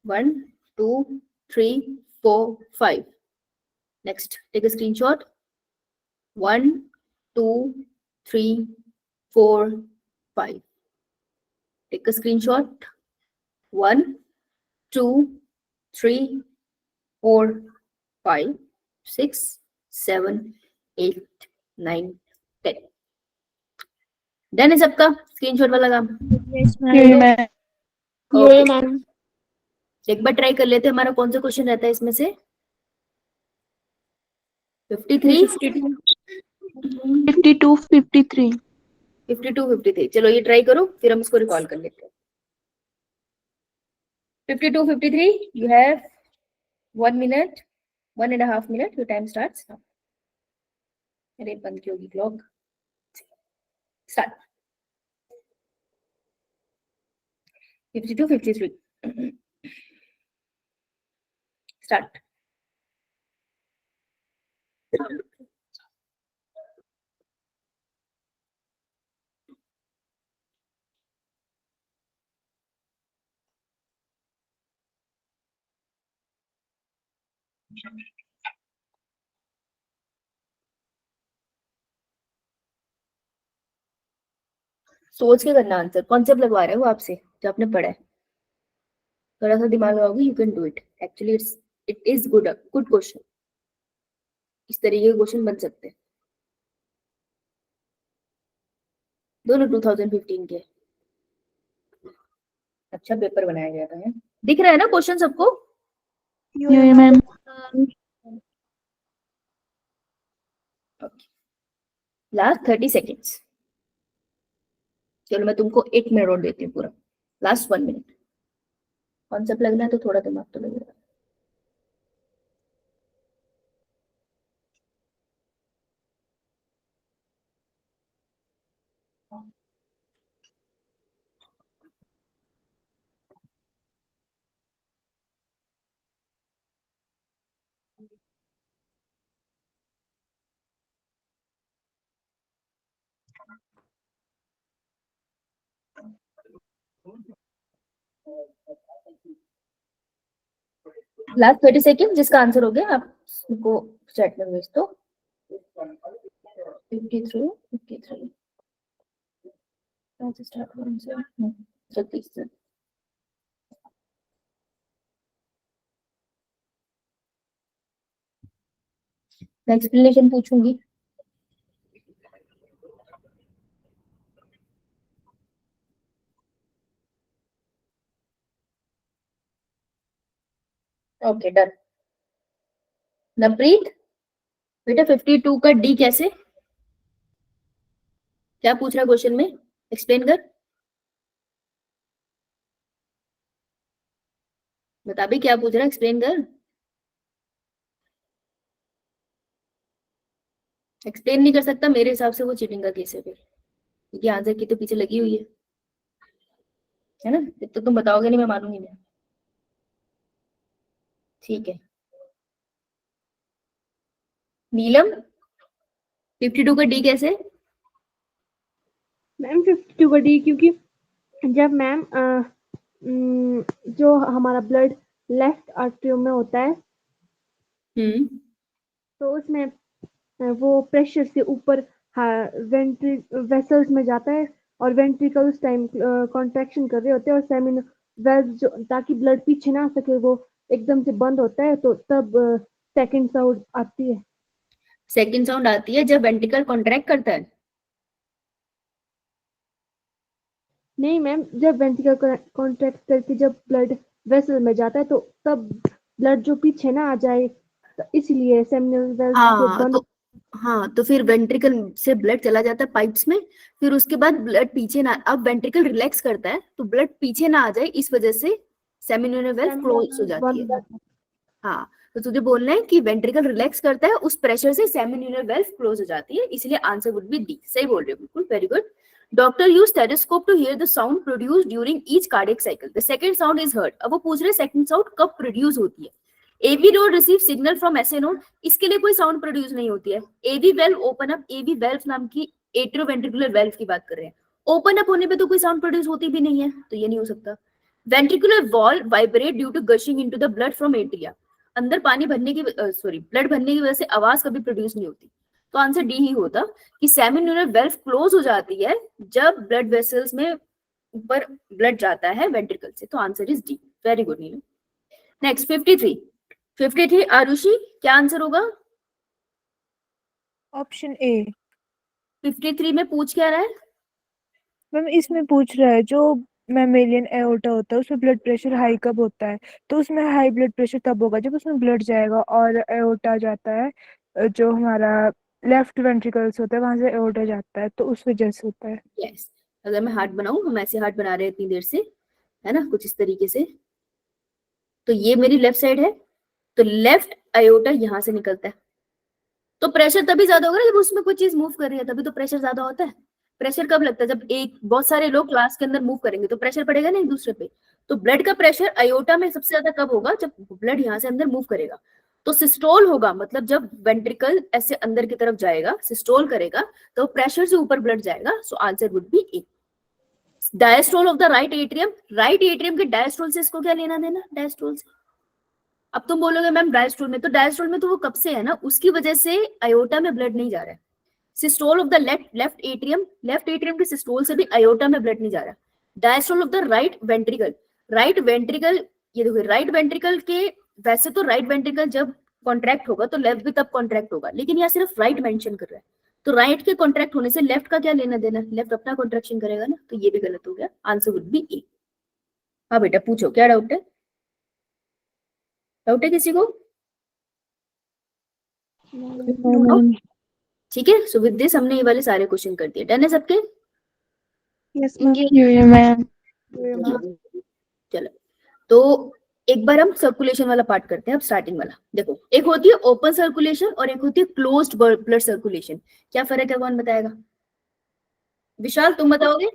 One two three four five. Next take a screenshot. 1 2 3 4 5। Take a screenshot. 1 2 3 4 5 6 7 8 9 10। Done है सबका स्क्रीनशॉट वाला काम? Yes, ma'am. Okay, ma'am. एक बार ट्राई कर लेते हैं हमारा कौन सा क्वेश्चन रहता है इसमें से। 53 52 53। 52 53। चलो ये ट्राई करो फिर हम इसको रिकॉल कर लेते हैं। 52 53 you have 1 minute 1.5 minute, your time starts now. अरे बंद की होगी क्लॉक, स्टार्ट। 52 53 स्टार्ट। सोच के करना आंसर, कॉन्सेप्ट लगवा रहे हो आपसे जो आपने पढ़ा है, थोड़ा सा दिमाग लगाओगे you can do it. Actually it is good good question, इस तरीके के क्वेश्चन बन सकते हैं। दोनों 2015 के, अच्छा पेपर बनाया गया था। दिख रहा है ना क्वेश्चन सबको? मैम। Last 30 seconds. चलो मैं तुमको 1 मिनट और देती हूँ पूरा, लास्ट 1 मिनट। कॉन्सेप्ट लगना है तो थोड़ा दिमाग तो लगेगा। लास्ट 30 सेकेंड, जिसका आंसर हो गया आप उसको चैट में भेज दो। 53 53 स्टार्ट कौन से? जल्दी से। मैं एक्सप्लेनेशन पूछूंगी। Okay done. नवप्रीत बेटा 52 का डी कैसे, क्या पूछ रहा क्वेश्चन में? एक्सप्लेन कर, बता भी क्या पूछ रहा है, एक्सप्लेन कर, एक्सप्लेन नहीं कर सकता मेरे हिसाब से वो चीटिंग का केस है फिर, क्योंकि आंसर की तो पीछे लगी हुई है ना, तो तुम बताओगे नहीं मैं मानूंगी नहीं। ठीक है नीलम, 52 का डी कैसे? मैम 52 का डी, क्योंकि जब मैम जो हमारा ब्लड लेफ्ट आर्टरियम में होता है तो उसमें वो प्रेशर से ऊपर वेसल्स में जाता है और वेंट्रिकल उस टाइम कॉन्ट्रैक्शन कर रहे होते हैं और सेमिन वेल्व जो, ताकि ब्लड पीछे ना आ सके, वो एकदम से बंद होता है, तो तब सेकंड साउंड आती है। सेकंड साउंड आती है जब वेंट्रिकल कॉन्ट्रैक्ट करता है? नहीं मैम, जब वेंट्रिकल कॉन्ट्रैक्ट करके जब ब्लड वेसल में जाता है तो तब ब्लड जो पीछे ना आ जाए, तो इसलिए सेमिनल वेल्व से हाँ बंद। तो हाँ तो फिर वेंट्रिकल से ब्लड चला जाता है पाइप्स में, फिर उसके बाद ब्लड पीछे ना, अब वेंट्रिकल रिलैक्स करता है तो ब्लड पीछे ना आ जाए, इस वजह से सेमिनल वेल्व क्लोज हो जाती है। हाँ तो तुझे बोलना है कि वेंट्रिकल रिलैक्स करता है, उस प्रेशर से सेमिनल वेल्व क्लोज हो जाती है, इसलिए आंसर वुड बी डी। सही बोल रहे हो, बिल्कुल, very good. Doctor use stethoscope to hear the sound produced during each cardiac cycle, the second sound is heard. अब वो पूछ रहे सेकंड साउंड कब प्रोड्यूस होती है। AV node receive signal from SA node, इसके लिए कोई साउंड प्रोड्यूस नहीं होती है। AV valve open up, AV valve नाम की एट्रियोवेंट्रिकुलर वेल्व की बात कर रहे हैं, ओपन अप होने पे तो कोई साउंड प्रोड्यूस होती भी नहीं है, तो ये नहीं हो सकता। Ventricular wall vibrate due to gushing into the blood from atria, अंदर पानी भरने की ब्लड भरने की वजह से आवाज कभी प्रोड्यूस नहीं होती, तो आंसर डी ही होता कि सेमिनल वेल्व क्लोज हो जाती है जब ब्लड वेसल्स में ऊपर ब्लड जाता है वेंट्रिकल से, तो answer is D. Very good Neelu. Next 53 Arushi, क्या आंसर होगा? Option A. 53 में पूछ क्या रहा है? मैम इसमें पूछ रहा है जो मैमेलियन एओर्टा होता है उसमें ब्लड प्रेशर हाई कब होता है, तो उसमें हाई ब्लड प्रेशर तब होगा जब उसमें ब्लड जाएगा और एओर्टा जाता है, जो हमारा लेफ्ट वेंट्रिकल्स होता है वहां से एओर्टा जाता है, तो उस वजह से होता है। यस। अगर मैं हार्ट बनाऊं, हम ऐसे हार्ट बना रहे हैं इतनी देर से, है ना, कुछ इस तरीके से, तो ये मेरी लेफ्ट साइड है, तो लेफ्ट आयोटा यहां से निकलता है, तो प्रेशर तभी ज्यादा होगा ना जब उसमें कोई चीज मूव कर रही है, तभी तो प्रेशर ज्यादा होता है। प्रेशर कब लगता है? जब एक बहुत सारे लोग क्लास के अंदर मूव करेंगे तो प्रेशर पड़ेगा ना एक दूसरे पे, तो ब्लड का प्रेशर आयोटा में सबसे ज्यादा कब होगा? जब ब्लड यहाँ से अंदर मूव करेगा। तो सिस्टोल होगा, मतलब जब वेंट्रिकल ऐसे अंदर की तरफ जाएगा, सिस्टोल करेगा, तो प्रेशर से ऊपर ब्लड जाएगा, so answer would be A. Diastole of the right atrium, right atrium के डायस्ट्रोल से इसको क्या लेना देना? डायस्ट्रोल से। अब तुम बोलोगे मैम डायस्ट्रोल में, तो डायस्ट्रोल में तो वो कब से है ना, उसकी वजह से आयोटा में ब्लड नहीं जा रहा है। Systole of the left atrium, left atrium के सिस्टोल से भी आयोटा में ब्लड नहीं जा रहा। Diastole of the right ventricle, right ventricle, ये देखो राइट वेंट्रिकल के, वैसे तो राइट वेंट्रिकल जब कॉन्ट्रैक्ट होगा तो लेफ्ट भी तब कॉन्ट्रैक्ट होगा, लेकिन यहाँ सिर्फ राइट मेंशन कर रहा है, तो राइट के कॉन्ट्रैक्ट होने से लेफ्ट का क्या लेना देना? लेफ्ट अपना कॉन्ट्रैक्शन करेगा ना, तो ये भी गलत हो गया, आंसर वुड बी ए। हाँ बेटा पूछो, क्या डाउट है? डाउट है किसी को? ठीक है, सो विद दिस हमने ये वाले सारे क्वेश्चन कर दिए, डन है सबके? Yes ma'am. चलो, तो एक बार हम सर्कुलेशन वाला पार्ट करते हैं। अब स्टार्टिंग वाला देखो, एक होती है ओपन सर्कुलेशन और एक होती है क्लोज्ड ब्लड सर्कुलेशन। क्या फर्क है, कौन बताएगा? विशाल तुम बताओगे?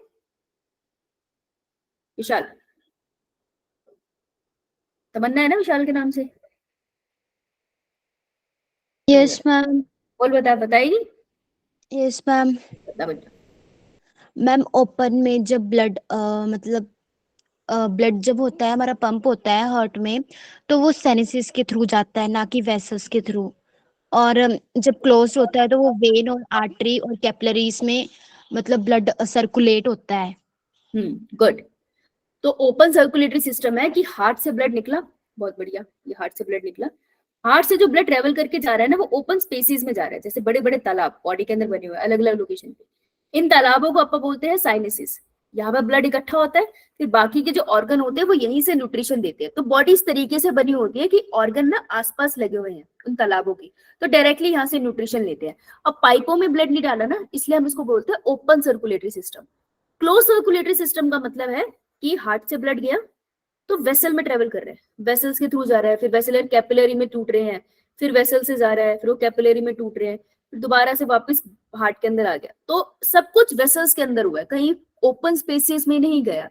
विशाल, तमन्ना है ना विशाल के नाम से? Yes ma'am. बोल, बताएगी? Yes ma'am. बता बेटा। मैम ओपन में जब ब्लड मतलब ब्लड जब होता है, हमारा पंप होता है हार्ट में, तो वो सेनेसिस के थ्रू जाता है, ना कि वेसल्स के थ्रू। और जब क्लोज होता है तो वो वेन और आर्टरी और कैपिलरीज में मतलब ब्लड सर्कुलेट होता है। गुड। तो ओपन सर्कुलेटरी सिस्टम है कि हार्ट से ब्लड निकला, बहुत बढ़िया, ये हार्ट से ब्लड निकला, हार्ट से जो ब्लड ट्रेवल करके जा रहा है ना, वो ओपन स्पेसिस में जा रहा है, जैसे बड़े बड़े तालाब बॉडी के अंदर बने हुए अलग अलग लोकेशन पे, इन तालाबों को अपन बोलते हैं साइनसिस। यहाँ पर ब्लड इकट्ठा होता है, फिर बाकी के जो ऑर्गन होते हैं वो यहीं से न्यूट्रिशन देते हैं। तो बॉडी इस तरीके से बनी होती है कि ऑर्गन ना आसपास लगे हुए हैं उन तालाबों की, तो डायरेक्टली यहाँ से न्यूट्रिशन लेते हैं। अब पाइपों में ब्लड नहीं डाला ना, इसलिए हम इसको बोलते हैं open circulatory system. Close circulatory system का मतलब है कि हार्ट से ब्लड गया तो वेसल में ट्रेवल कर रहे हैं, वेसल्स के थ्रू जा रहा है, फिर वेसल कैपिलरी में टूट रहे हैं, फिर वेसल से जा रहा है, फिर वो कैपिलरी में टूट रहे हैं, फिर दोबारा से वापस हार्ट के अंदर आ गया। तो सब कुछ वेसल्स के अंदर हुआ है, कहीं ओपन स्पेसेस में नहीं गया।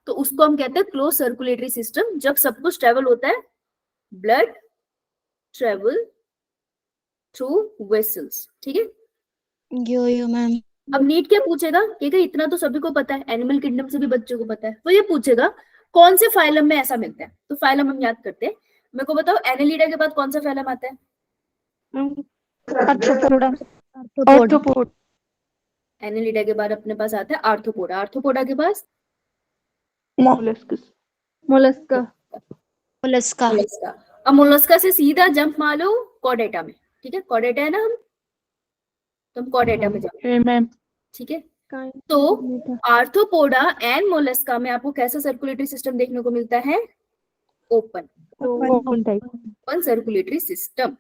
तो उसको हम कहते हैं क्लोज सर्कुलेटरी सिस्टम, जब सब कुछ ट्रेवल होता है, ब्लड ट्रेवल थ्रू वेसल्स। ठीक है, यो मैम। अब नीट क्या पूछेगा कि इतना तो सभी को पता है, एनिमल किंगडम से भी बच्चों को पता है, वो ये पूछेगा कौन से फाइलम में ऐसा मिलता है। तो फाइलम हम याद करते हैं। मेरे को बताओ एनालिडा के बाद कौन सा फाइलम आता है? आर्थ्रोपोड। एनालिडा के बाद अपने पास आता है आर्थ्रोपोडा, आर्थ्रोपोडा के पास मोलस्कस। मोलस्का। मोलस्का। अब मोलस्का से सीधा जंप मारो कॉर्डेटा में। ठीक है, कॉर्डेटा है ना, हम तो हम कॉर्डेटा में जाओ। मैम ठीक है, तो आर्थ्रोपोडा एंड मोलस्का में आपको कैसा सर्कुलेटरी सिस्टम देखने को मिलता है? Open circulatory system.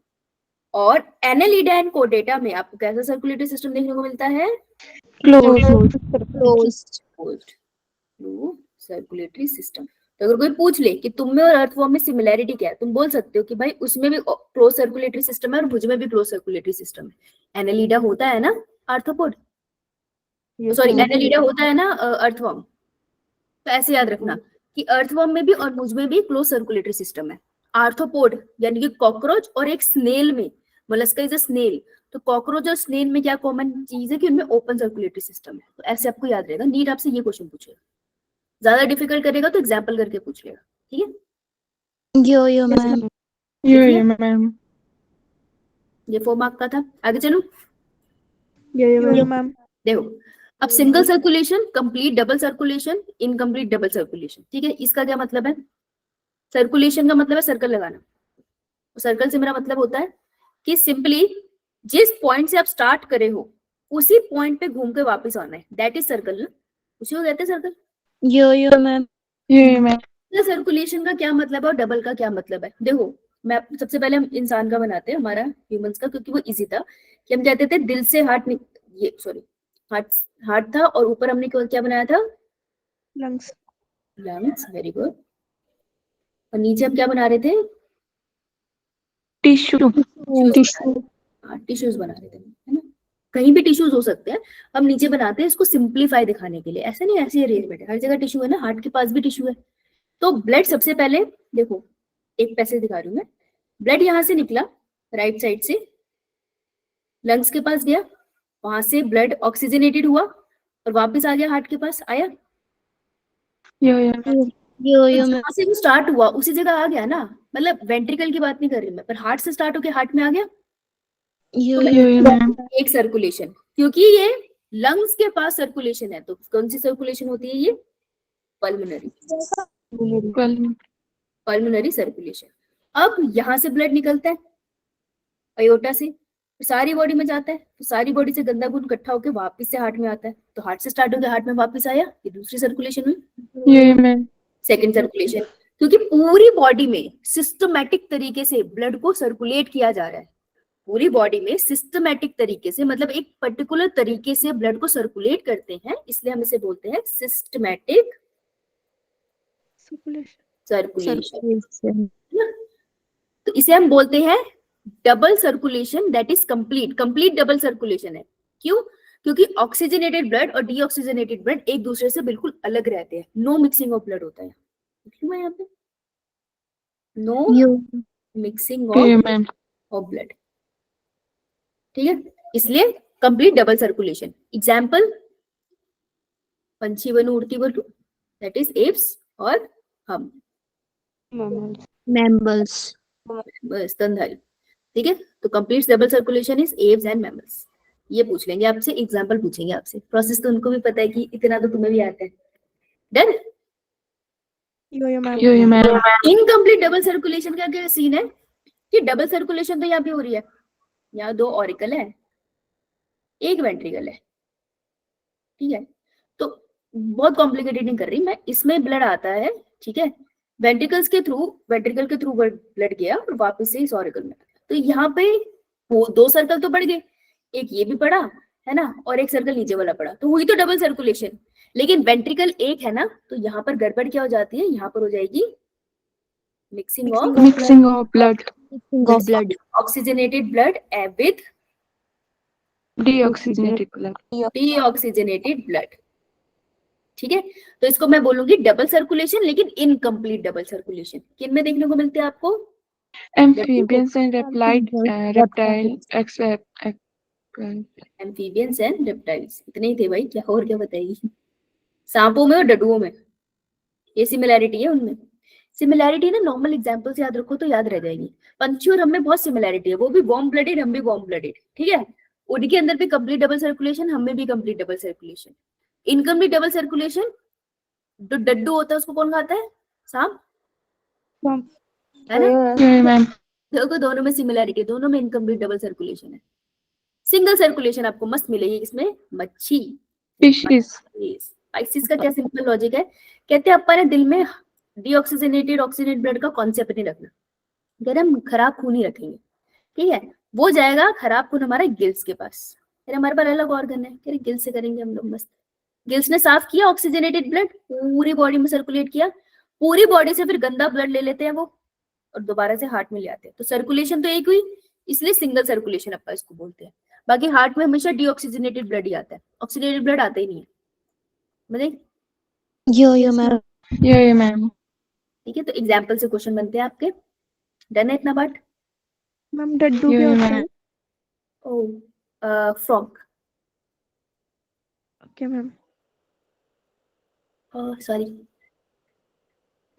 और एनालिडा एंड कोर्डेटा में आपको कैसा सर्कुलेटरी सिस्टम देखने को मिलता है? Closed circulatory system. तो अगर कोई पूछ ले कि तुम में और अर्थवॉर्म में सिमिलैरिटी क्या है, तुम बोल सकते हो कि भाई उसमें भी क्लोज सर्कुलेटरी सिस्टम है और मुझ में भी क्लोज सर्कुलेटरी सिस्टम है। एनालिडा होता है ना आर्थ्रोपोड, सॉरी एनालिडा होता है ना अर्थवॉर्म। तो ऐसे याद रखना कि अर्थवॉर्म में भी और मुझ में भी क्लोज सर्कुलेटरी सिस्टम है। आर्थ्रोपोड यानी कि कॉकरोच और एक स्नेल में, मोलस्का इज अ स्नेल, तो कॉकरोच और स्नेल में क्या कॉमन चीज है कि उनमें ओपन सर्कुलेटरी सिस्टम है। तो ऐसे आपको याद रहेगा। नीट आपसे ये क्वेश्चन पूछेगा, ज्यादा डिफिकल्ट करेगा तो एग्जाम्पल करके पूछ लेगा। ठीक है, यो मैम। मैम। ये 4 मार्क का था। आगे चलो, यो मैम। देखो अब single circulation, complete double circulation, incomplete double circulation. ठीक है, इसका क्या मतलब है? सर्कुलेशन का मतलब है सर्कल लगाना। सर्कल से मेरा मतलब होता है कि सिंपली जिस पॉइंट से आप स्टार्ट करे हो उसी पॉइंट पे घूम के वापस आना है, दैट इज सर्कल ना, उसी को कहते हैं सर्कल। यो मैम। सर्कुलेशन का क्या मतलब है और डबल का क्या मतलब है? देखो मैं सबसे पहले हम इंसान का बनाते हैं, हमारा ह्यूमंस का, क्योंकि वो इजी था कि हम कहते थे दिल से हार्ट, ये सॉरी हार्ट था और ऊपर हमने क्या बनाया था? लंग्स। Very good. और नीचे हम क्या बना रहे थे? टिश्यूज बना रहे थे, है ना। कहीं भी टिश्यूज हो सकते हैं, हम नीचे बनाते हैं इसको सिंप्लीफाई दिखाने के लिए। ऐसे नहीं, ऐसी अरेंजमेंट है, हर जगह टिश्यू है ना, हार्ट के पास भी टिश्यू है। तो ब्लड सबसे पहले देखो, एक पैसे दिखा रही हूँ मैं। ब्लड यहाँ से निकला राइट साइड से, लंग्स के पास गया, वहां से ब्लड ऑक्सीजनेटेड हुआ और वापस आ गया हार्ट के पास। आया? यो जहाँ से वो स्टार्ट हुआ उसी जगह आ गया ना, मतलब वेंट्रिकल की बात नहीं कर रही मैं, पर हार्ट से स्टार्ट होके हार्ट में आ गया। तो एक सर्कुलेशन, क्योंकि ये लंग्स के पास सर्कुलेशन है, तो कौन सी सर्कुलेशन होती है? ये पल्मोनरी सर्कुलेशन। अब यहाँ से ब्लड निकलता है अयोटा से, सारी बॉडी में जाता है, तो सारी बॉडी से गंदा खून इकट्ठा होकर वापस से हार्ट में आता है, तो हार्ट से स्टार्ट होकर हार्ट में वापस आया, ये दूसरी सर्कुलेशन हुई। सेकेंड सर्कुलेशन, क्योंकि पूरी बॉडी में सिस्टमैटिक तरीके से ब्लड को सर्कुलेट किया जा रहा है, पूरी बॉडी में सिस्टमैटिक तरीके से, मतलब एक पर्टिकुलर तरीके से ब्लड को सर्कुलेट करते हैं, इसलिए हम इसे बोलते हैं सिस्टमैटिक सर्कुलेशन। तो इसे हम बोलते हैं double circulation, that is complete double circulation है। क्यों? क्योंकि ऑक्सीजनेटेड ब्लड और डीऑक्सीजनेटेड ब्लड एक दूसरे से बिल्कुल अलग रहते हैं, नो मिक्सिंग ऑफ ब्लड होता है। क्यों है यहाँ पे नो मिक्सिंग ऑफ ब्लड? ठीक है, इसलिए कंप्लीट डबल सर्कुलेशन। एग्जाम्पल, पंछी बनू उड़ती बनू, दैट इज एप्स, और हम मैमल्स। स्तनधारी। ठीक है, तो complete double circulation is Aves and mammals. ये पूछ लेंगे आपसे, एग्जांपल पूछेंगे आपसे, प्रोसेस तो उनको भी पता है कि इतना तो तुम्हें भी आता है। डन? इनकम्प्लीट डबल सर्कुलेशन का क्या सीन है कि डबल सर्कुलेशन तो यहाँ पे हो रही है, यहाँ 2 ऑरिकल है, 1 वेंट्रिकल है। ठीक है, तो बहुत कॉम्प्लिकेटेड नहीं कर रही मैं, इसमें ब्लड आता है, ठीक है, वेंट्रिकल के थ्रू ब्लड गया और वापस से इस ऑरिकल में। तो यहाँ पे वो 2 सर्कल तो बढ़ गए, एक ये भी पड़ा, है ना, और एक सर्कल नीचे वाला पड़ा, तो हुई तो डबल सर्कुलेशन। लेकिन वेंट्रिकल एक है ना, तो यहाँ पर गड़बड़ क्या हो जाती है, यहाँ पर हो जाएगी mixing of Mixing of blood, Mixing of blood. Oxygenated blood with deoxygenated blood. Deoxygenated blood. ठीक है, तो इसको मैं बोलूंगी डबल सर्कुलेशन, लेकिन इनकम्प्लीट डबल सर्कुलेशन। किन में देखने को मिलते हैं आपको? Amphibians and reptile, except amphibians and reptiles, इतने ही थे भाई, क्या और क्या बताइए। सांपों में और डडुओं में ये सिमिलैरिटी है उनमें। सिमिलैरिटी ना नॉर्मल एग्जांपल से याद रखो तो याद रह जाएगी। पंछी और हम में बहुत सिमिलैरिटी है, वो भी वार्म ब्लडेड, हम भी वार्म ब्लडेड, ठीक है। उनके अंदर भी कंप्लीट डबल सर्कुलेशन, हम में भी complete double circulation. Incomplete double circulation जो डड्डू होता है उसको कौन खाता है? सांप, है ना। Yeah, ma'am. देखो दोनों में सिमिलैरिटी, दोनों में इनकम्प्लीट डबल सर्कुलेशन है। सिंगल सर्कुलेशन आपको मस्त मिलेगी इसमें, मच्छी। Fishes. स्पाइसिस का क्या सिंपल लॉजिक है, कहते हैं अपने दिल में डीऑक्सीजनेटेड ऑक्सीजनेट ब्लड का कॉन्सेप्ट नहीं रखना, अगर हम खराब खून नहीं रखेंगे, ठीक है, वो जाएगा खराब खून हमारे गिल्स के पास। फिर हमारे पास अलग ऑर्गन है, फिर गिल्स से करेंगे हम लोग मस्त। गिल्स ने साफ किया ऑक्सीजनेटेड ब्लड, पूरी बॉडी में सर्कुलेट किया, पूरी बॉडी से फिर गंदा ब्लड ले लेते हैं वो और दोबारा से हार्ट में ले आते हैं। तो सर्कुलेशन तो एक हुई, इसलिए सिंगल सर्कुलेशन अपन इसको बोलते हैं। बाकी हार्ट में हमेशा डीऑक्सीजनेटेड ब्लड ही आता है, ऑक्सीजनेटेड ब्लड आता ही नहीं है, मतलब। Yo, ma'am. Yeah, ma'am. ठीक है, तो एग्जाम्पल से क्वेश्चन बनते हैं आपके। डन है इतना पार्ट? मैम डड्डू Yeah, क्या होता ma'am. है? ओ फ्रॉग, ओके मैम। सॉरी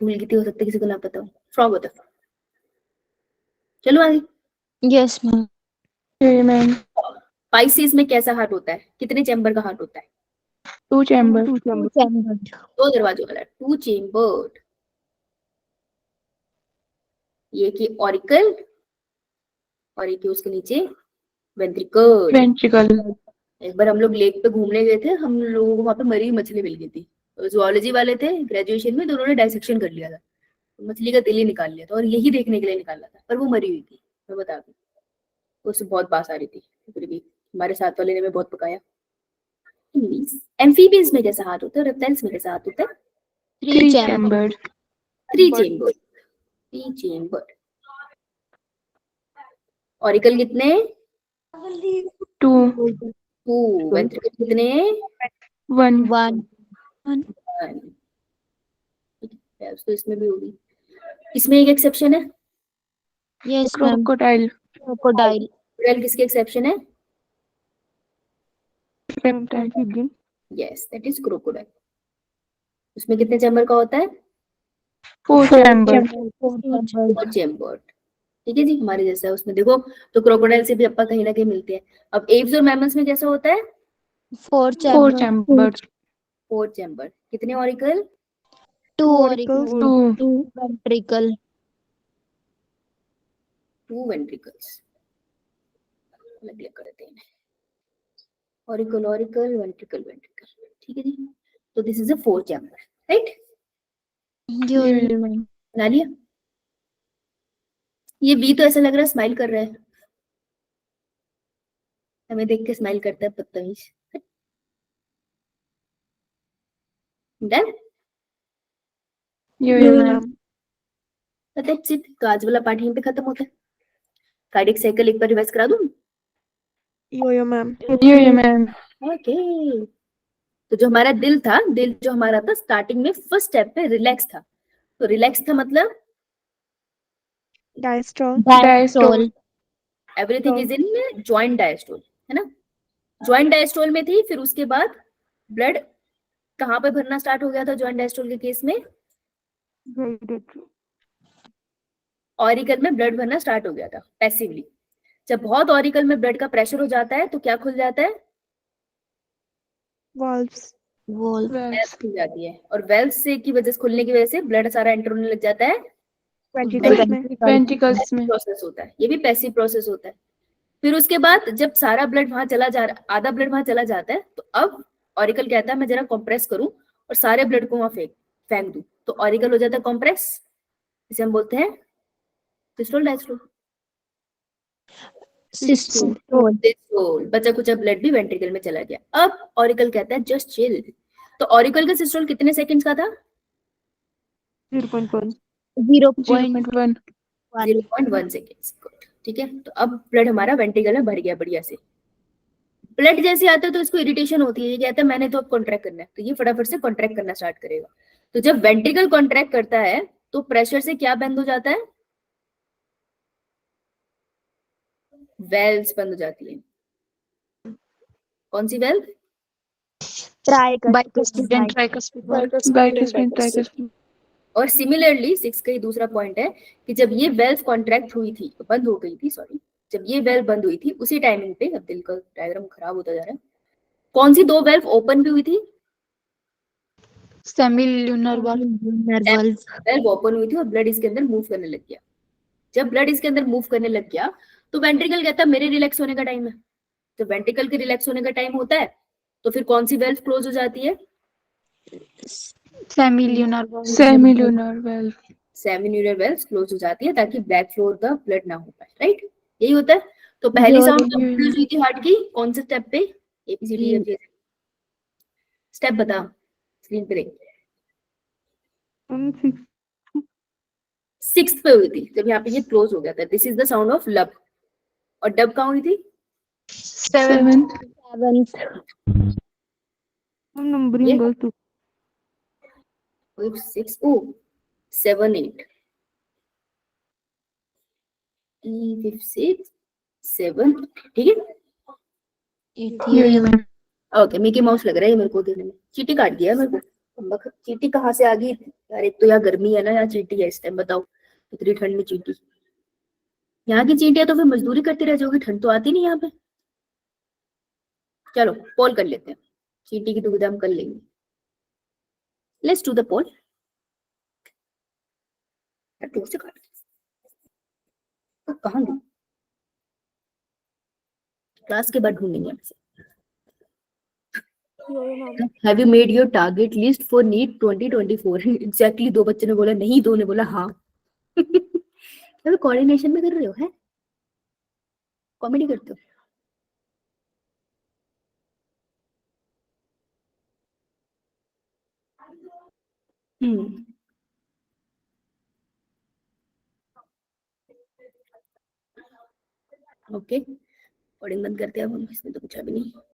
भूल गई थी, हो सकता है किसी को ना पता हो। फ्रॉग होता है। चलो आगे। Yes, ma'am. Yeah, ma'am. Pisces में कैसा हार्ट होता है, कितने चैम्बर का हार्ट होता है? 2 chamber. Chambered. दो दरवाजों वाला, टू चेम्बर्ड। ये कि ऑरिकल और एक उसके नीचे वेंट्रिकल। Ventricle. एक बार हम लोग लेक पे घूमने गए थे, हम लोगों को वहां पे मरी हुई मछली मिल गई थी। जूलॉजी वाले थे ग्रेजुएशन में, तो उन्होंने डाइसेक्शन कर लिया था, तो मछली का दिल ही निकाल लिया था, और यही देखने के लिए निकाला था, पर वो मरी हुई थी, मैं बता दूं। उससे बहुत बास आ रही थी, फिर भी हमारे साथ वाले ने भी बहुत पकाया। एम्फीबियंस में कैसा हार्ट होता है, रेप्टाइल्स में कैसा हार्ट होता है? 3 chambered. Three chamber, three chamber. Auricle कितने? 2. टू। वेंट्रिकल कितने? 1. One. तो इसमें भी होगी। इसमें एक एक्सेप्शन है, Yes, ma'am. Crocodile. Crocodile. Crocodile किसके एक्सेप्शन है? Reptile. Yes, that is crocodile. उसमें कितने चैम्बर का होता है? 4 chambered. Four chamber. ठीक है जी, हमारे जैसा है उसमें देखो, तो क्रोकोडाइल से भी अपा कहीं ना कहीं मिलते हैं। अब एव्स और मैमल्स में कैसा होता है? 4 4 chambered. chambers. Four chamber. कितने auricle? 2 Auricles. auricles. 2. 2 ventricle. Two ventricles. अलग अलग करते हैं, ऑरिकल ऑरिकल, वेंट्रिकल वेंट्रिकल। ठीक है जी, तो this is a four chamber, right? Yo, Yeah, ma'am. बना लिया? ये वी तो ऐसा लग रहा है स्माइल कर रहा है, हमें देख के स्माइल करता है बदतमीज। Done? Yeah, ma'am. That's it, तो आज वाला पार्ट यहीं पे खत्म होता है। कार्डियक साइकिल एक बार रिवाइज करा दूं? यो मैम। Yeah, ma'am. ओके, तो जो हमारा दिल था, दिल जो हमारा था स्टार्टिंग में फर्स्ट स्टेप पे रिलैक्स था, तो रिलैक्स था मतलब डायस्ट्रोल। Diastole. Everything is in joint diastole, है ना। जॉइंट डायस्टोल में थी, फिर उसके बाद ब्लड कहाँ पे भरना स्टार्ट हो गया था जॉइंट डायस्टोल के केस में? ऑरिकल में ब्लड भरना स्टार्ट हो गया था पैसिवली। जब बहुत ऑरिकल में ब्लड का प्रेशर हो जाता है तो क्या खुल जाता है? वॉल्व्स। Wolf. वेल्व्स खुल जाती है, और वेल्व्स से की वजह से खुलने की वजह से ब्लड सारा एंटर होने लग जाता है वेंट्रिकल्स में। Ventricles में. प्रोसेस होता है, ये भी पैसिव प्रोसेस होता है। फिर उसके बाद जब सारा ब्लड वहां चला जा रहा, आधा ब्लड वहां चला जाता है, तो अब ऑरिकल कहता है मैं जरा कंप्रेस करूं और सारे ब्लड को वहां फेंक दूं, तो ऑरिकल हो जाता है कंप्रेस, इसे हम बोलते हैं सिस्टोल डायस्टोल। सिस्टोल सिस्टोल, बचा कुचा ब्लड भी वेंट्रिकल में चला गया। अब ऑरिकल कहता है जस्ट चिल। तो ऑरिकल का सिस्टोल कितने सेकंड्स का था? 0.1 0.1 0.1 सेकेंड्स। ठीक है, तो अब ब्लड हमारा वेंट्रिकल में भर गया बढ़िया से। ब्लड जैसे आता है तो इसको इरिटेशन होती है, ये कहता है मैंने तो अब कॉन्ट्रैक्ट करना है, तो ये फटाफट से कॉन्ट्रैक्ट करना स्टार्ट करेगा। तो जब वेंट्रिकल कॉन्ट्रैक्ट करता है तो प्रेशर से क्या बंद हो जाता है? वेल्व्स बंद हो जाती है। कौन सी वेल्व? बाइकुस्पिड और सिमिलरली 6 का ही दूसरा पॉइंट है कि जब ये वेल्व कॉन्ट्रैक्ट हुई थी, बंद हो गई थी, सॉरी, जब ये वेल्व बंद हुई थी उसी टाइमिंग पे, अब दिल का डायग्राम खराब होता जा रहा है, कौन सी दो वेल्व ओपन भी हुई थी? सेमिल्यूनर वेल्व ओपन हुई थी और ब्लड इसके अंदर मूव करने लग गया। जब ब्लड इसके अंदर मूव करने लग गया तो वेंट्रिकल कहता है मेरे रिलैक्स होने का टाइम है। तो वेंट्रिकल के रिलैक्स होने का टाइम होता है तो फिर कौन सी वेल्व क्लोज हो जाती है? सेमिल्यूनर वेल्व सेमिन्यूलर वेल्व्स क्लोज हो जाती है ताकि back flow of the blood ना हो पाए, राइट? यही होता है। तो पहली साउंड क्लोज हुई थी हार्ट की कौन से स्टेप पे? ABCD स्टेप बता, स्क्रीन पे देख। 6th पे हुई थी जब यहाँ पे ये क्लोज हो गया था। This is the sound of लब। और डब कहाँ हुई थी? 7th नंबरिंग गलत हो 6 ओ 7 8 5 6 7, ठीक है। ओके, मिकी माउस लग रहा है मेरे को देखने में। चींटी काट दिया मेरे को। चींटी कहाँ से आ गई यार? एक तो यहाँ गर्मी है ना, यहाँ चींटी है इस टाइम, बताओ इतनी ठंड में चींटी। यहाँ की चींटियां तो फिर मजदूरी करती रह जाओगी, ठंड तो आती नहीं यहाँ पे। चलो पोल कर लेते हैं, चींटी की दुविधा हम कर लेंगे। लेट्स डू द पोल। से काट कहाँ गई? क्लास के बाद ढूंढेंगे हमसे। Have you made your target list for NEET 2024? Exactly, दो बच्चे ने बोला नहीं, दो ने बोला हाँ। तो कोऑर्डिनेशन में कर रहे हो, है कॉमेडी करते हो। ओके, कोडिंग बंद करते हैं अब हम, इसमें तो कुछ अभी नहीं।